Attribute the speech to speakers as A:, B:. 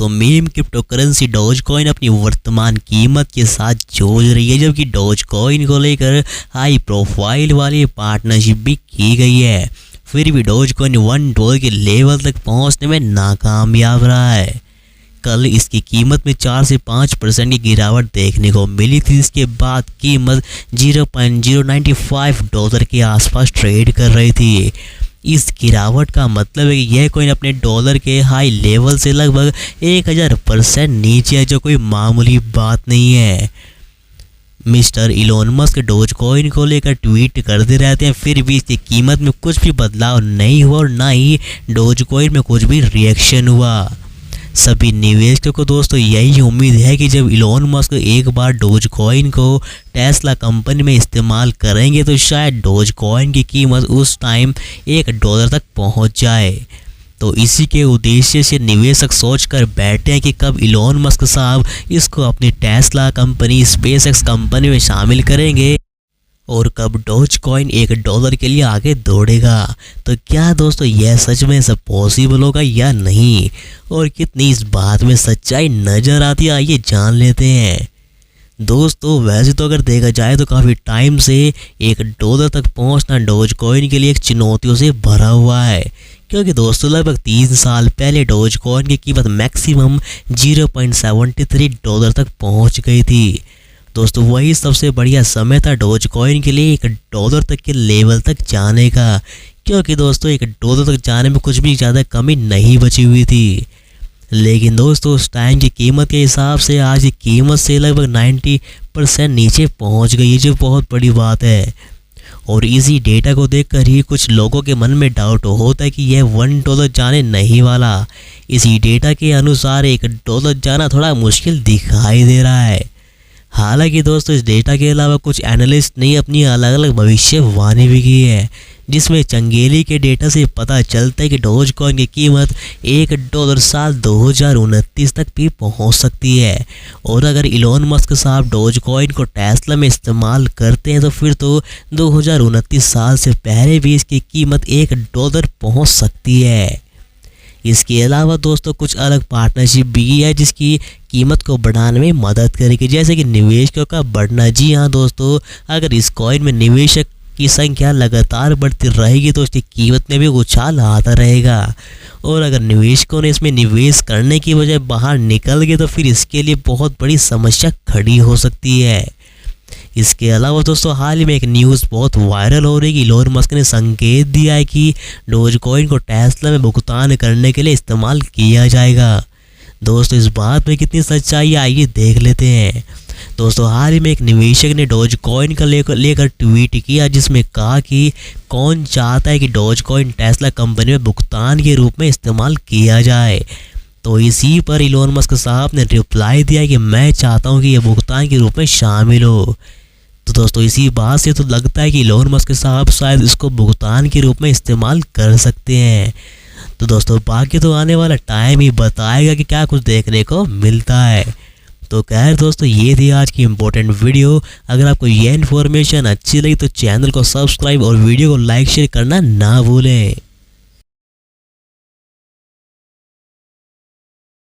A: दोस्तों meme crypto currency dose coin अपनी वर्तमान कीमत के साथ जूझ रही है, जबकि डोज कॉइन को लेकर हाई प्रोफाइल वाली पार्टनरशिप भी की गई है। फिर भी डोज कॉइन $1 के लेवल तक पहुंचने में नाकामयाब रहा है। कल इसकी कीमत में 4 से 5% की गिरावट देखने को मिली थी। इसके बाद कीमत $0.095 के आसपास ट्रेड कर रही थी। इस गिरावट का मतलब है कि यह कॉइन अपने डॉलर के हाई लेवल से लगभग 1000% नीचे है, जो कोई मामूली बात नहीं है। Mister Elon Musk dose coin को लेकर ट्वीट करते रहते हैं, फिर भी इसकी कीमत में कुछ भी बदलाव नहीं हुआ और ना ही डोज कॉइन में कुछ भी रिएक्शन हुआ। सभी निवेशकों को दोस्तों यही उम्मीद है कि जब इलोन मस्क एक बार डोज कॉइन को टेस्ला कंपनी में इस्तेमाल करेंगे तो शायद डोज कॉइन की कीमत उस टाइम $1 तक पहुंच जाए। तो इसी के उद्देश्य से निवेशक सोचकर बैठे हैं कि कब इलोन मस्क साहब इसको अपनी टेस्ला कंपनी स्पेसएक्स कंपनी में शामिल करेंगे और कब डोज कॉइन $1 के लिए आगे दौड़ेगा। तो क्या दोस्तों यह सच में सब पॉसिबल होगा या नहीं, और कितनी इस बात में सच्चाई नज़र आती है, आइए जान लेते हैं। दोस्तों वैसे तो अगर देखा जाए तो काफ़ी टाइम से $1 तक पहुंचना डोज कॉइन के लिए एक चुनौतियों से भरा हुआ है, क्योंकि दोस्तों लगभग 3 साल पहले डोज कॉइन की कीमत मैक्सिमम $0.73 तक पहुंच गई थी। दोस्तों वही सबसे बढ़िया समय था डोज कॉइन के लिए $1 तक के लेवल तक जाने का, क्योंकि दोस्तों $1 तक जाने में कुछ भी ज़्यादा कमी नहीं बची हुई थी। लेकिन दोस्तों उस टाइम की कीमत के हिसाब से आज की कीमत से लगभग 90% नीचे पहुंच गई है, जो बहुत बड़ी बात है। और इसी डेटा को देखकर ही कुछ लोगों के मन में डाउट होता है कि यह $1 जाने नहीं वाला। इसी डेटा के अनुसार $1 जाना थोड़ा मुश्किल दिखाई दे रहा है। हालांकि दोस्तों इस डेटा के अलावा कुछ एनालिस्ट ने अपनी अलग अलग भविष्यवाणी भी की है, जिसमें चंगेली के डेटा से पता चलता है कि डोज कॉइन की कीमत $1 साल 2029 तक भी पहुंच सकती है। और अगर इलोन मस्क साहब डोज कॉइन को टेस्ला में इस्तेमाल करते हैं तो फिर तो 2029 साल से पहले भी इसकी कीमत $1 पहुंच सकती है। इसके अलावा दोस्तों कुछ अलग पार्टनरशिप भी है जिसकी कीमत को बढ़ाने में मदद करेगी, जैसे कि निवेशकों का बढ़ना। जी हाँ दोस्तों, अगर इस कॉइन में निवेशक की संख्या लगातार बढ़ती रहेगी तो इसकी कीमत में भी उछाल आता रहेगा। और अगर निवेशकों ने इसमें निवेश करने की बजाय बाहर निकल गए तो फिर इसके लिए बहुत बड़ी समस्या खड़ी हो सकती है। इसके अलावा दोस्तों हाल ही में एक न्यूज़ बहुत वायरल हो रही है कि इलोन मस्क ने संकेत दिया है कि डोज कॉइन को टेस्ला में भुगतान करने के लिए इस्तेमाल किया जाएगा। दोस्तों इस बात में कितनी सच्चाई है आइए देख लेते हैं। दोस्तों हाल ही में एक निवेशक ने डोज कॉइन का लेकर ट्वीट किया, जिसमें कहा कि कौन चाहता है कि डोज कॉइन टेस्ला कंपनी में भुगतान के रूप में इस्तेमाल किया जाए। तो इसी पर इलोन मस्क साहब ने रिप्लाई दिया कि मैं चाहता हूं कि यह भुगतान के रूप में शामिल हो। तो दोस्तों इसी बात से तो लगता है कि इलोन मस्क साहब शायद इसको भुगतान के रूप में इस्तेमाल कर सकते हैं। तो दोस्तों बाकी तो आने वाला टाइम ही बताएगा कि क्या कुछ देखने को मिलता है। तो खैर दोस्तों ये थी आज की इम्पोर्टेंट वीडियो। अगर आपको ये इन्फॉर्मेशन अच्छी लगी तो चैनल को सब्सक्राइब और वीडियो को लाइक शेयर करना ना भूलें।